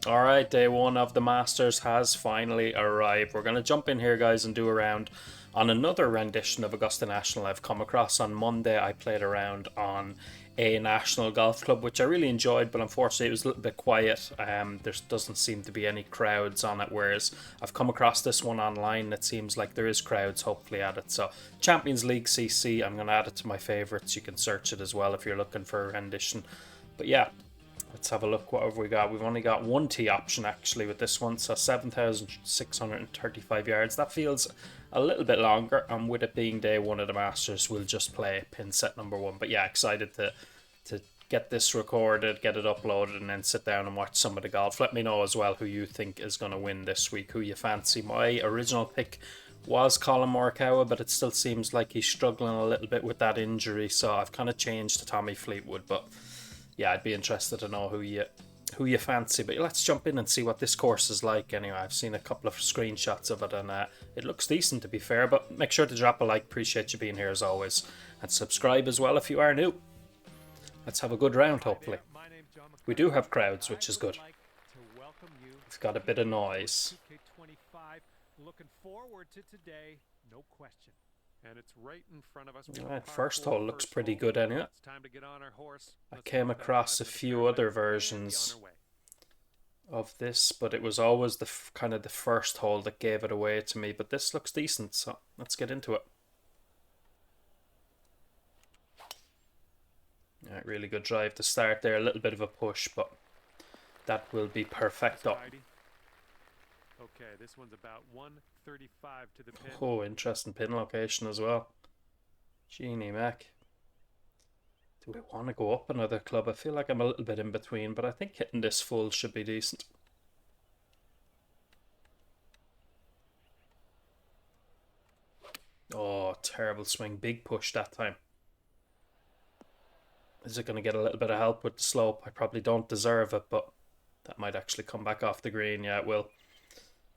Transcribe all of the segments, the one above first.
Alright, day one of the Masters has finally arrived. We're going to jump in here, guys, and do a round on another rendition of Augusta National I've come across. On Monday, I played around on a national golf club, which I really enjoyed, but unfortunately it was a little bit quiet. There doesn't seem to be any crowds on it, whereas I've come across this one online. It seems like there is crowds, hopefully, at it. So, Champions League CC, I'm going to add it to my favourites. You can search it as well if you're looking for a rendition. But yeah, let's have a look. What have we got? We've only got one tee option actually with this one, so 7,635 yards. That feels a little bit longer, and with it being day one of the Masters, we'll just play pin set number one. But yeah, excited to get this recorded, get it uploaded, and then sit down and watch some of the golf. Let me know as well who you think is going to win this week, who you fancy. My original pick was Colin Morikawa, but it still seems like he's struggling a little bit with that injury, so I've kind of changed to Tommy Fleetwood. But yeah, I'd be interested to know who you fancy. But let's jump in and see what this course is like. Anyway, I've seen a couple of screenshots of it, and it looks decent, to be fair. But make sure to drop a like. Appreciate you being here as always, and subscribe as well if you are new. Let's have a good round, hopefully. We do have crowds, which is good. It's got a bit of noise. Looking forward to today, no question. And it's right in front of us. Alright, first hole looks pretty good anyway. I came across a few other versions of this, but it was always the kind of the first hole that gave it away to me. But this looks decent, so let's get into it. Alright, really good drive to start there. A little bit of a push, but that will be perfecto. Okay, this one's about 135 to the pin. Oh, interesting pin location as well. Genie Mac. Do we want to go up another club? I feel like I'm a little bit in between, but I think hitting this full should be decent. Oh, terrible swing. Big push that time. Is it going to get a little bit of help with the slope? I probably don't deserve it, but that might actually come back off the green. Yeah, it will.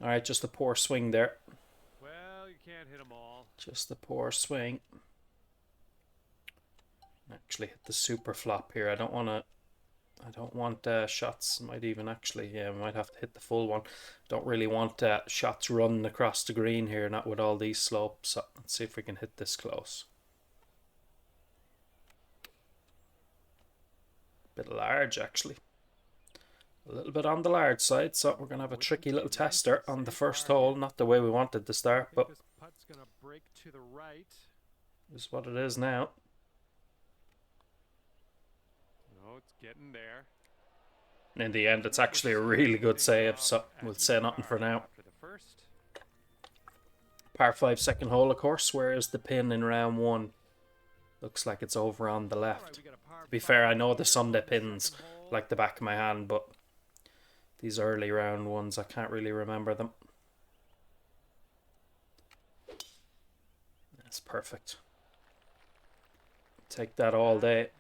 Alright, just a poor swing there. Well, you can't hit them all. Just a poor swing. Actually hit the super flop here. I don't want shots. Might even actually, yeah, we might have to hit the full one. Don't really want shots running across the green here, not with all these slopes. So let's see if we can hit this close. Bit large actually. A little bit on the large side, so we're going to have a tricky little tester on the first hole. Not the way we wanted to start, but is what it is now. Oh, it's getting there. And in the end, it's actually a really good save, so we'll say nothing for now. Par 5 second hole, of course. Where is the pin in round one? Looks like it's over on the left. To be fair, I know the Sunday pins like the back of my hand, but these early round ones, I can't really remember them. That's perfect. Take that all day.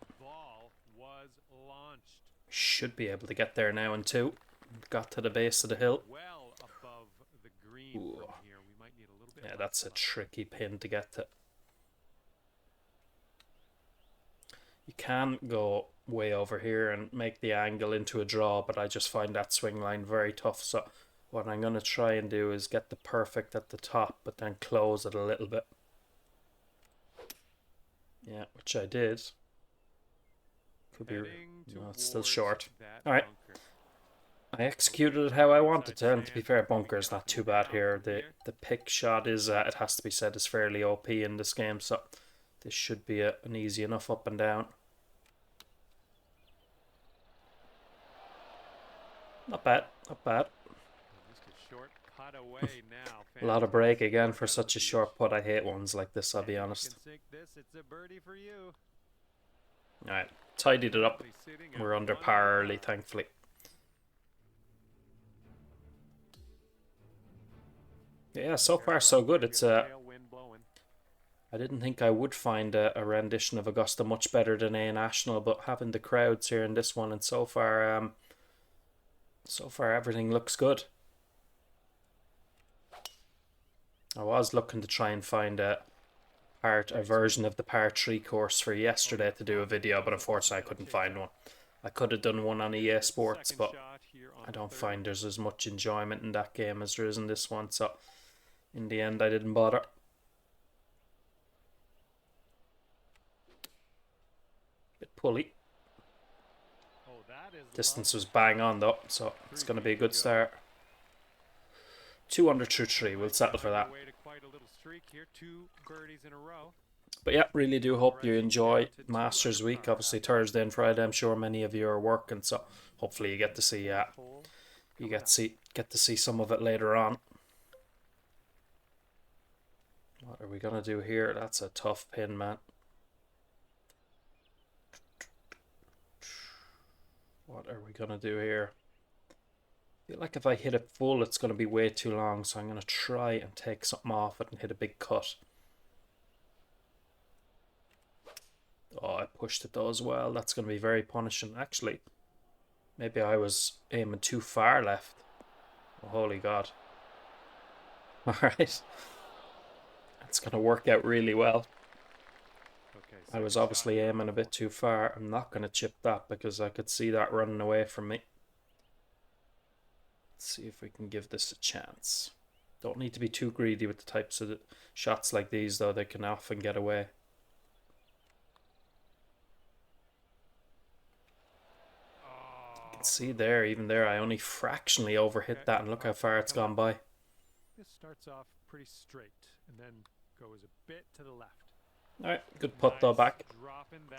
Should be able to get there now in two. Got to the base of the hill. Ooh. Yeah, that's a tricky pin to get to. You can go way over here and make the angle into a draw, but I just find that swing line very tough. So what I'm going to try and do is get the perfect at the top, but then close it a little bit. Yeah, which I did. Could be, no, it's still short. Alright. I executed it how I wanted to, and to be fair, bunker is not too bad here. The pick shot is, it has to be said, is fairly OP in this game, so this should be an easy enough up and down. Not bad, not bad. A lot of break again for such a short putt. I hate ones like this, I'll be honest. Alright, tidied it up. We're under par early, thankfully. Yeah, so far so good. It's I didn't think I would find a rendition of Augusta much better than a National, but having the crowds here in this one, and so far everything looks good. I was looking to try and find a version of the par 3 course for yesterday to do a video, but unfortunately I couldn't find one. I could have done one on EA Sports, but here on I don't third. find there's as much enjoyment in that game as there is in this one, so in the end I didn't bother. Bit pulley. Oh, that is Distance was lovely. bang on though, so it's going to be a good start. 2 under through 3, we'll settle for that. Way to quite a little streak here. 2 birdies in a row. But yeah, really do hope you enjoy Masters Week. Obviously Thursday and Friday, I'm sure many of you are working, so hopefully you get to see get to see some of it later on. What are we gonna do here? That's a tough pin, man. What are we gonna do here? I feel like if I hit it full, it's gonna be way too long, so I'm gonna try and take something off it and hit a big cut. Oh, I pushed it though as well. That's going to be very punishing. Actually, maybe I was aiming too far left. Oh, holy God. Alright. That's going to work out really well. Okay, I was obviously aiming a bit too far. I'm not going to chip that because I could see that running away from me. Let's see if we can give this a chance. Don't need to be too greedy with the types of shots like these though. They can often get away. See there, even there, I only fractionally overhit that, and look how far it's gone by. This starts off pretty straight and then goes a bit to the left. Alright, good putt though back.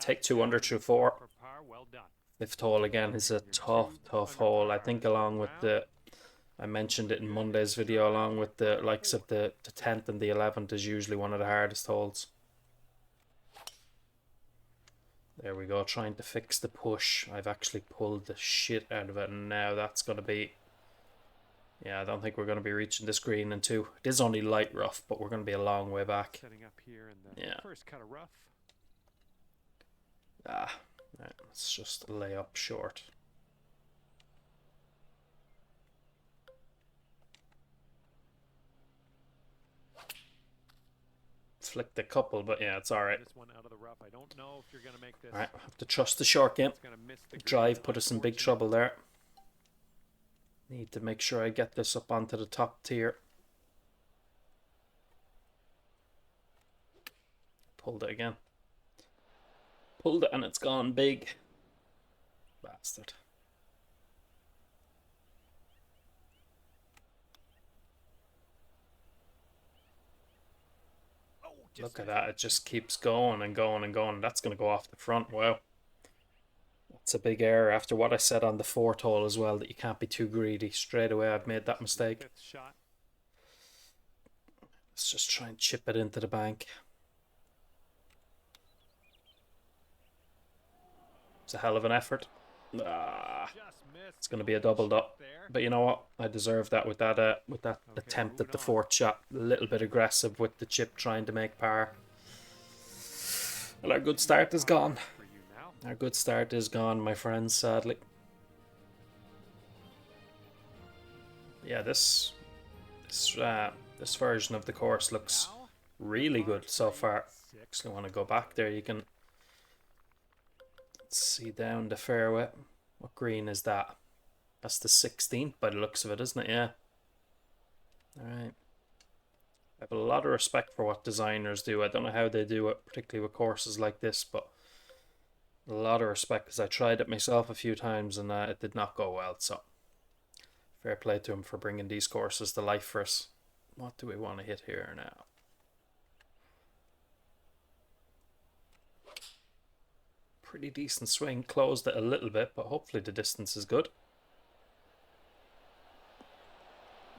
Take 2 under through 4. Well done. 5th hole again is a tough hole. I think along with the, I mentioned it in Monday's video, along with the likes of the 10th and the 11th is usually one of the hardest holes. There we go, trying to fix the push. I've actually pulled the shit out of it, and now that's going to be... Yeah, I don't think we're going to be reaching this green in 2. It is only light rough, but we're going to be a long way back. Setting up here in the first cut of rough. Right, let's just lay up short. Flicked a couple, but yeah, it's alright. This one out of the rough. I don't know if you're going to make this. Alright, have to trust the short game. Drive put us in big trouble there. Need to make sure I get this up onto the top tier. Pulled it again. Pulled it and it's gone big. Bastard. Look at that, it just keeps going and going and going. That's going to go off the front. Wow. That's a big error after what I said on the 4th hole as well, that you can't be too greedy. Straight away I've made that mistake. Let's just try and chip it into the bank. It's a hell of an effort. It's going to be a doubled up. But you know what? I deserve that with that attempt at the 4th shot. A little bit aggressive with the chip trying to make par. Well, our good start is gone. Our good start is gone, my friends, sadly. Yeah, this version of the course looks really good so far. Actually want to go back there. You can see down the fairway. What green is that? That's the 16th by the looks of it, isn't it? Yeah. Alright. I have a lot of respect for what designers do. I don't know how they do it, particularly with courses like this, but a lot of respect because I tried it myself a few times and it did not go well. So fair play to him for bringing these courses to life for us. What do we want to hit here now? Pretty decent swing. Closed it a little bit, but hopefully the distance is good.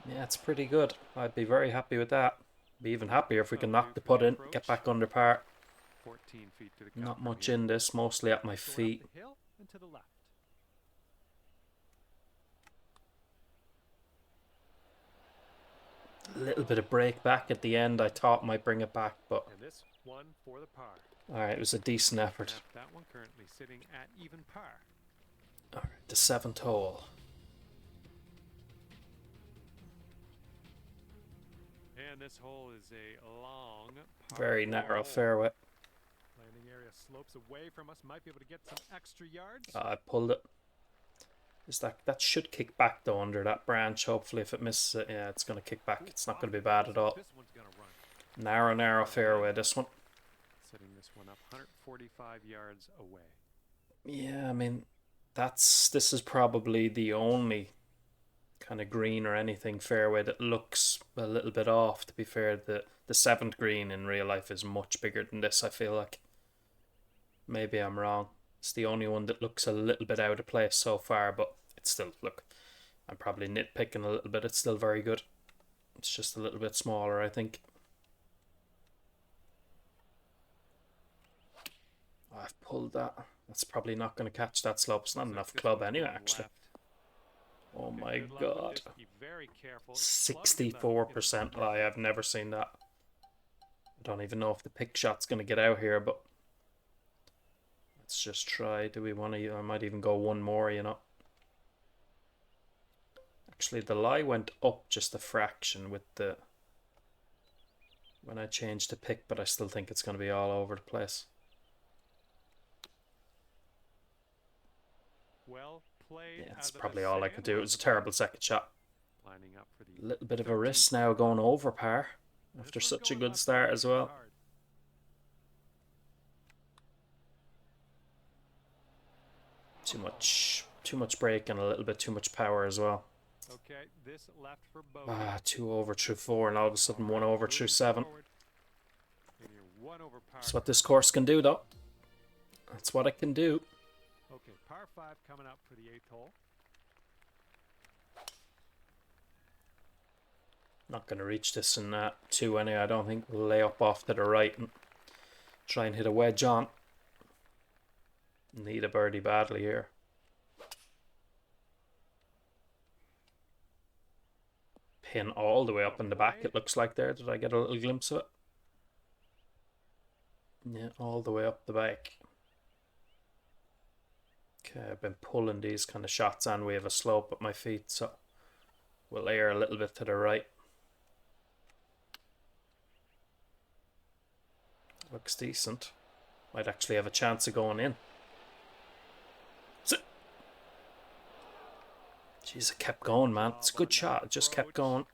Yeah, it's pretty good. I'd be very happy with that. Be even happier if we can knock the putt in, get back under par. 14 feet to the Not much in this, mostly at my feet. A little bit of break back at the end I thought might bring it back, but this one for the par. Alright, it was a decent effort. That one currently sitting at even par. Alright, the 7th hole. And this hole is a long par. Very narrow fairway. Landing area slopes away from us. Might be able to get some extra yards. I pulled it. Is that should kick back though under that branch. Hopefully, if it misses it, yeah, it's gonna kick back. It's not gonna be bad at all. This one's gonna run. Narrow fairway. This one. Setting this one up 145 yards away. Yeah, I mean, this is probably the only kind of green or anything fairway that looks a little bit off. To be fair, the seventh green in real life is much bigger than this. I feel like. Maybe I'm wrong. It's the only one that looks a little bit out of place so far, but it's still, look, I'm probably nitpicking a little bit. It's still very good. It's just a little bit smaller, I think. Oh, I've pulled that. That's probably not going to catch that slope. It's not enough club anyway, actually. Oh my god. 64% lie. I've never seen that. I don't even know if the pick shot's going to get out here, but let's just try. Do we want to? I might even go one more, you know. Actually, the lie went up just a fraction with the when I changed to pick, but I still think it's going to be all over the place. Well played. Yeah, that's probably all I could do. It was a terrible second shot. Lining up for A little bit of a risk now going over par after such a good start as well. Too much break and a little bit too much power as well. Okay, this left for 2 over through 4 and all of a sudden 1 over through 7. That's what this course can do, though. That's what it can do. Okay, par 5 coming up for the 8th hole. Not going to reach this in 2 anyway. I don't think. We'll lay up off to the right and try and hit a wedge on. Need a birdie badly here. Pin all the way up in the back, it looks like there. Did I get a little glimpse of it? Yeah, all the way up the back. Okay, I've been pulling these kind of shots and we have a slope at my feet, so we'll air a little bit to the right. Looks decent. Might actually have a chance of going in. Jeez, it kept going, man. It's a good shot. It just kept going.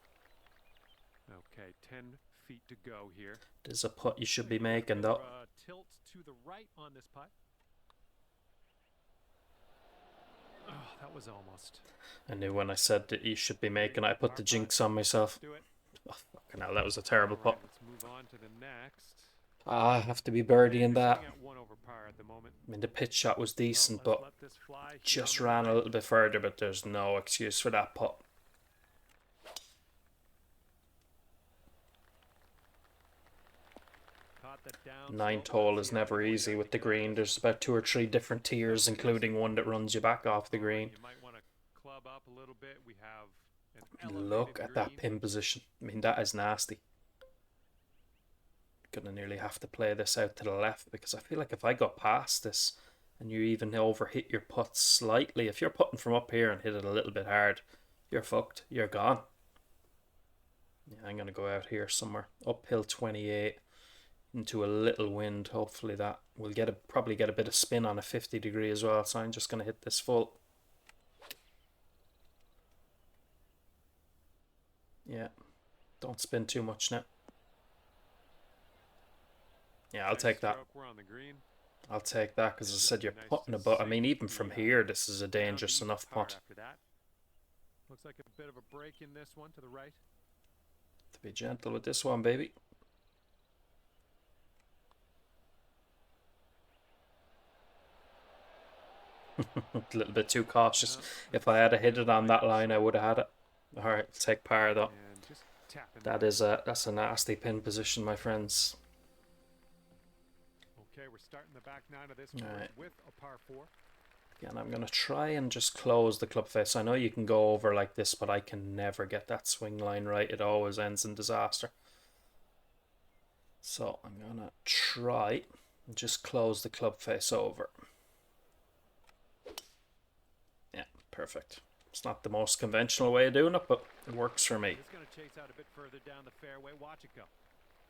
Okay, 10 feet to go here. There's a putt you should be making, though. Tilt to the right on this putt. Oh, that was almost. I knew when I said that you should be making it, I put the jinx on myself. Oh, fucking hell, that was a terrible putt. Let's move on to the next. I have to be birdieing that. I mean, the pitch shot was decent, but just ran a little bit further, but there's no excuse for that putt. Ninth hole is never easy with the green. There's about 2 or 3 different tiers, including one that runs you back off the green. Look at that pin position. I mean, that is nasty. Gonna nearly have to play this out to the left because I feel like if I go past this and you even overhit your putt slightly, if you're putting from up here and hit it a little bit hard, you're fucked. You're gone. Yeah, I'm gonna go out here somewhere. Uphill 28 into a little wind. Hopefully that will probably get a bit of spin on a 50 degree as well. So I'm just gonna hit this full. Yeah, don't spin too much now. Yeah, I'll take that. I'll take that because I said you're putting a but. I mean, even from here, this is a dangerous enough putt. Looks like a bit of a break in this one to the right. To be gentle with this one, baby. A little bit too cautious. If I had hit it on that line, I would have had it. All right, I'll take par though. That's a nasty pin position, my friends. Okay, we're starting the back 9 of this course with a par 4. Again, I'm going to try and just close the club face. I know you can go over like this, but I can never get that swing line right. It always ends in disaster. So I'm going to try and just close the club face over. Yeah, perfect. It's not the most conventional way of doing it, but it works for me. It's going to chase out a bit further down the fairway. Watch it go.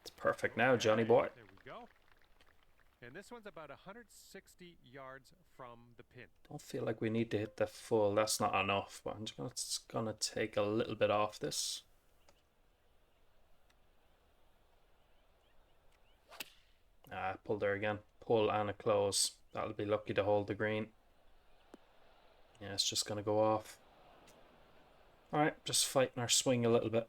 It's perfect now, Johnny boy. There we go. And this one's about 160 yards from the pin. Don't feel like we need to hit the full. That's not enough, but I'm just gonna take a little bit off this. Pull there again. Pull and a close. That'll be lucky to hold the green. Yeah, it's just gonna go off. Alright, just fighting our swing a little bit.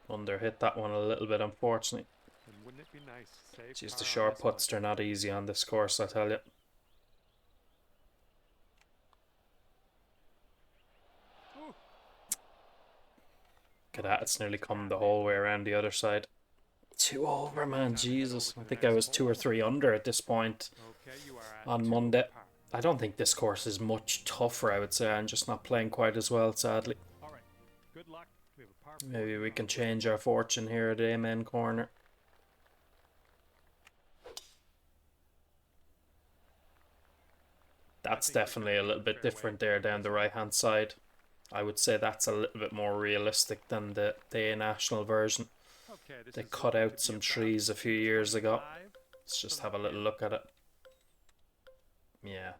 Under hit that one a little bit, unfortunately. And wouldn't it be nice? Jeez, the short putts, they're not easy on this course, I tell you. Look at that, it's nearly come the whole way around the other side. 2 over, man, Jesus. I think I was 2 or 3 under at this point on Monday. I don't think this course is much tougher, I would say. I'm just not playing quite as well, sadly. Good luck. Maybe we can change our fortune here at the Amen corner. That's definitely a little bit different there down the right hand side. I would say that's a little bit more realistic than the Augusta National version. They cut out some trees a few years ago. Let's just have a little look at it. Yeah.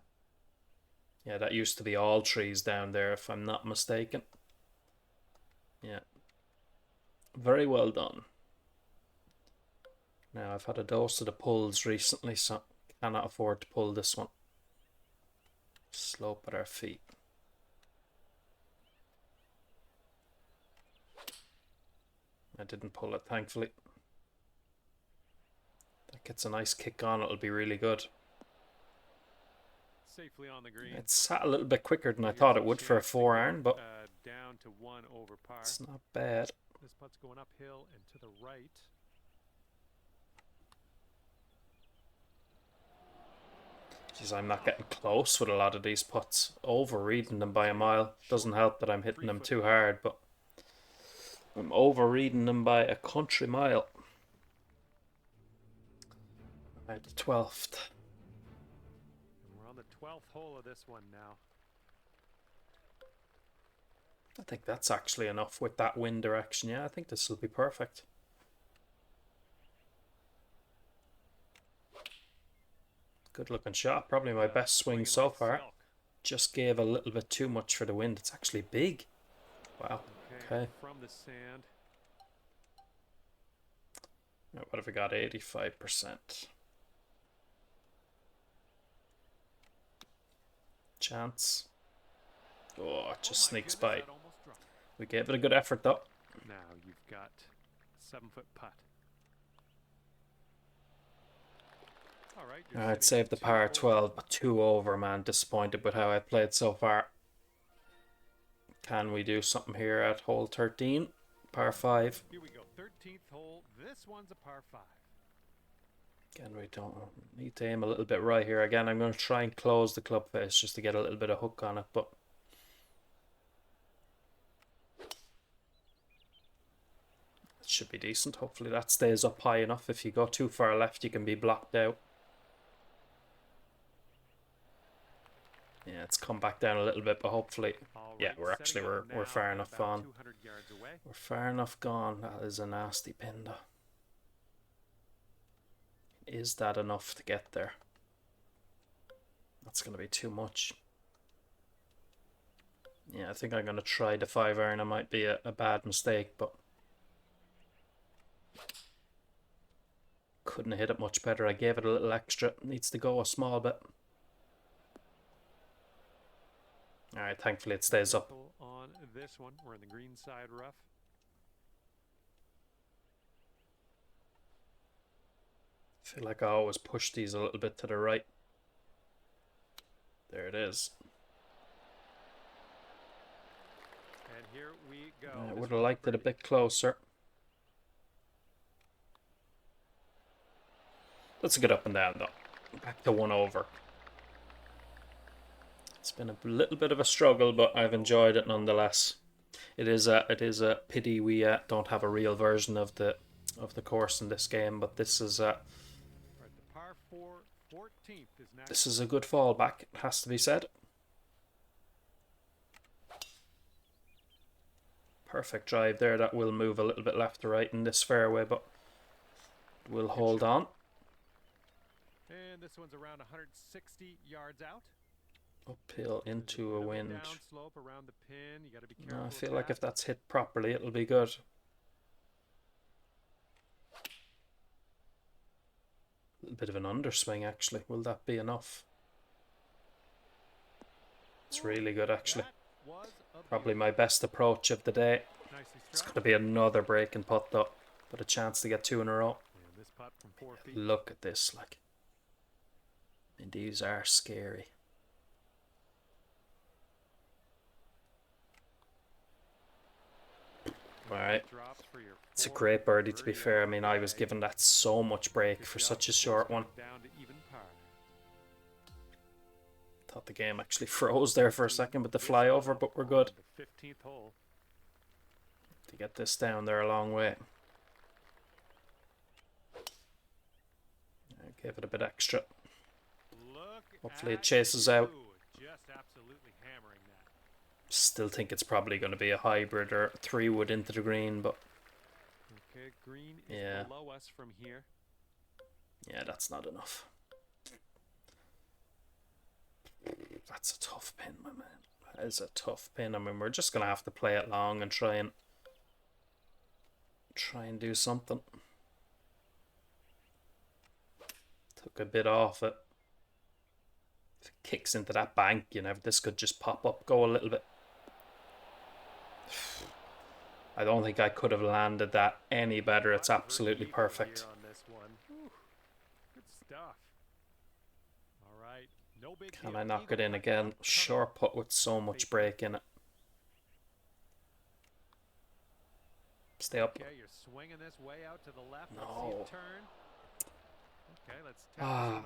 Yeah, that used to be all trees down there, if I'm not mistaken. Yeah. Very well done. Now, I've had a dose of the pulls recently, so cannot afford to pull this one. Slope at our feet. I didn't pull it, thankfully. That gets a nice kick on, it'll be really good. Safely on the green. It sat a little bit quicker than I thought it would for a 4-iron, but down to 1 over par. It's not bad. This putt's going uphill and to the right. Jeez, I'm not getting close with a lot of these putts. Overreading them by a mile. Doesn't help that I'm hitting them too hard, but I'm overreading them by a country mile. Right, the 12th. And we're on the 12th hole of this one now. I think that's actually enough with that wind direction. Yeah, I think this will be perfect. Good looking shot. Probably my best swing so far. Just gave a little bit too much for the wind. It's actually big. Wow. Okay. From the sand. Now, what have we got? 85%. Chance. Oh, it just sneaks by. We gave it a good effort though. Now you've got 7-foot putt. Alright, save the par 12, but 2 over, man. Disappointed with how I played so far. Can we do something here at hole 13? Par 5. Here we go, 13th hole. This one's a par 5. Again, we don't need to aim a little bit right here. Again, I'm going to try and close the club face just to get a little bit of hook on it, but it should be decent. Hopefully that stays up high enough. If you go too far left, you can be blocked out. Yeah, it's come back down a little bit, but hopefully, yeah, we're far enough gone. We're far enough gone. That is a nasty pin, though. Is that enough to get there? That's going to be too much. Yeah, I think I'm going to try the 5-iron. It might be a bad mistake, but couldn't have hit it much better. I gave it a little extra. It needs to go a small bit. Alright, thankfully it stays up. On this one, we're in the green side rough. I feel like I always push these a little bit to the right. There it is. And here we go. I would have liked it a bit closer. Let's get up and down though. Back to 1 over. It's been a little bit of a struggle, but I've enjoyed it nonetheless. It is a pity we don't have a real version of the course in this game, but this is this is a good fallback, it has to be said. Perfect drive there. That will move a little bit left to right in this fairway, but we'll hold on. And this one's around 160 yards out. Uphill into a wind. Down slope around the pin. You got to be careful. No, I feel like if that's hit properly, it'll be good. A little bit of an underswing, actually. Will that be enough? It's really good, actually. Probably my best approach of the day. It's going to be another break and putt, though. But a chance to get 2 in a row. Look at this, like. I mean, these are scary. Alright. It's a great birdie, to be fair. I mean, I was given that so much break for such a short one. Thought the game actually froze there for a second with the flyover, but we're good. To get this down there a long way. Give it a bit extra. Hopefully it chases out. Still think it's probably going to be a hybrid or 3-wood into the green, but green is below us from here. Yeah, that's not enough. That's a tough pin, my man. That is a tough pin. I mean, we're just going to have to play it long and try and do something. Took a bit off it. If it kicks into that bank, you know, this could just pop up, go a little bit. I don't think I could have landed that any better. It's absolutely perfect. Can I knock it in again? Sure putt with so much break in it. Stay up. No. I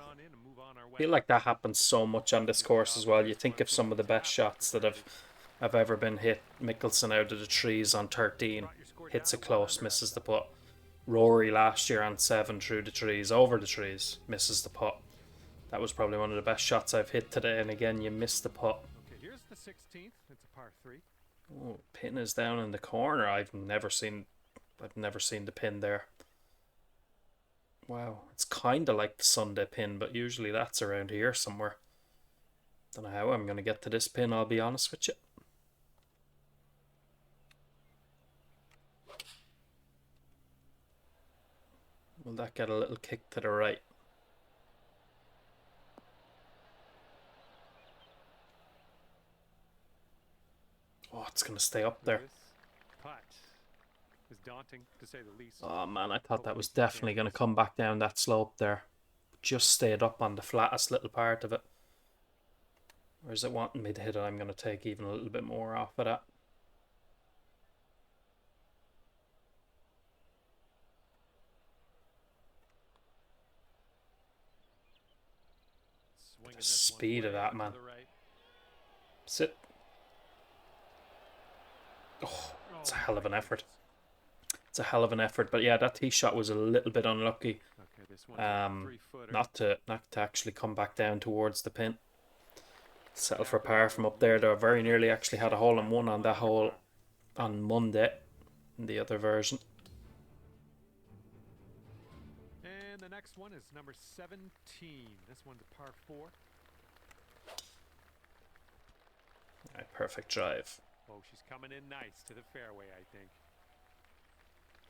feel like that happens so much on this course as well. You think of some of the best shots that have ever been hit. Mickelson out of the trees on 13. Hits it close, misses the putt. Rory last year on 7 through the trees, over the trees, misses the putt. That was probably one of the best shots I've hit today, and again you missed the putt. Okay, here's the 16th. It's a par 3. Oh, pin is down in the corner. I've never seen the pin there. Wow, it's kind of like the Sunday pin, but usually that's around here somewhere. Don't know how I'm going to get to this pin, I'll be honest with you. Will that get a little kick to the right? Oh, it's going to stay up there. Daunting, to say the least. Oh man, I thought that was definitely going to come back down that slope there. Just stayed up on the flattest little part of it. Or is it wanting me to hit it? I'm going to take even a little bit more off of that. The speed of that, man. Sit. Oh, it's a hell of an effort. It's a hell of an effort, but yeah, that tee shot was a little bit unlucky. Not to actually come back down towards the pin. Settle for par from up there. They very nearly actually had a hole-in-one on that hole on Monday in the other version. And the next one is number 17. This one's a par 4. Alright, perfect drive. Oh, she's coming in nice to the fairway, I think.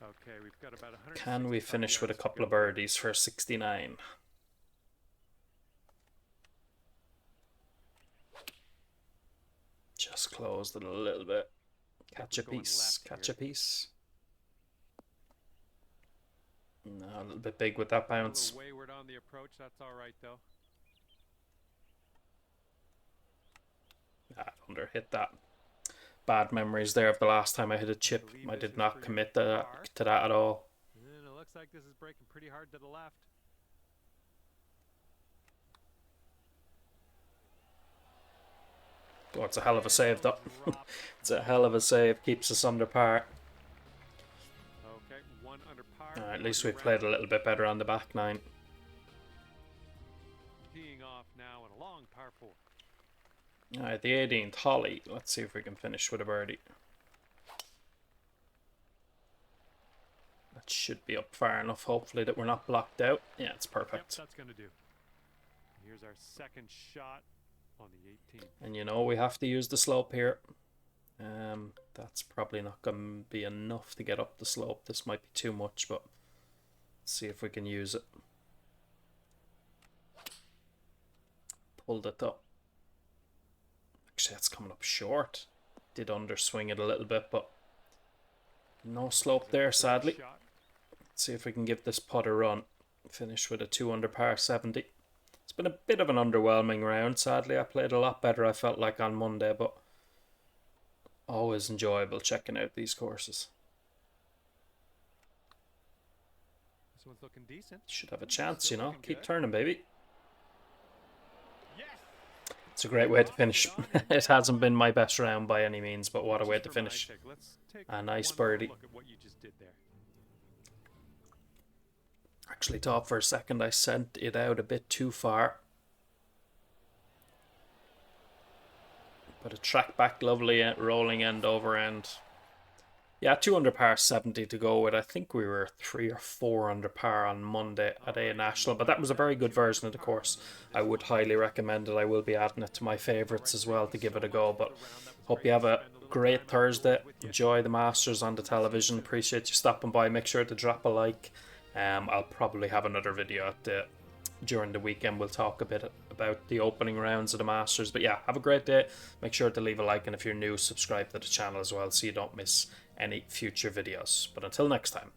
Okay, we've got about 100. Can we finish with a couple of birdies for 69? Just closed it a little bit. Catch a piece. Catch a piece. No, a little bit big with that bounce. Wayward on the approach. That's all right though. I under-hit that. Bad memories there of the last time I hit a chip. I did not commit to that at all. And it looks like this is breaking pretty hard to the left. Oh, it's a hell of a save though. It's a hell of a save. Keeps us under par. Okay, 1 under par. At least we played a little bit better on the back 9. Teeing off now in a long par 4. Alright, the 18th, Holly. Let's see if we can finish with a birdie. That should be up far enough, hopefully, that we're not blocked out. Yeah, it's perfect. Yep, that's going to do. Here's our second shot on the 18th. And you know, we have to use the slope here. That's probably not going to be enough to get up the slope. This might be too much, but let's see if we can use it. Pulled it up. Actually, that's coming up short. Did underswing it a little bit, but no slope there, sadly. Let's see if we can give this putt a run. Finish with a 2 under par 70. It's been a bit of an underwhelming round, sadly. I played a lot better, I felt like, on Monday, but always enjoyable checking out these courses. This one's looking decent. Should have a chance, you know. Keep turning, baby. It's a great way to finish. It hasn't been my best round by any means, but what a way to finish. A nice birdie. Actually thought for a second I sent it out a bit too far. But it tracked back lovely, rolling end over end. Yeah, 2 under par 70 to go with. I think we were 3 or 4 under par on Monday at Augusta National, but that was a very good version of the course. I would highly recommend it. I will be adding it to my favourites as well to give it a go, but hope you have a great Thursday. Enjoy the Masters on the television. Appreciate you stopping by. Make sure to drop a like. I'll probably have another video during the weekend. We'll talk a bit about the opening rounds of the Masters. But yeah, have a great day. Make sure to leave a like, and if you're new, subscribe to the channel as well so you don't miss any future videos. But until next time.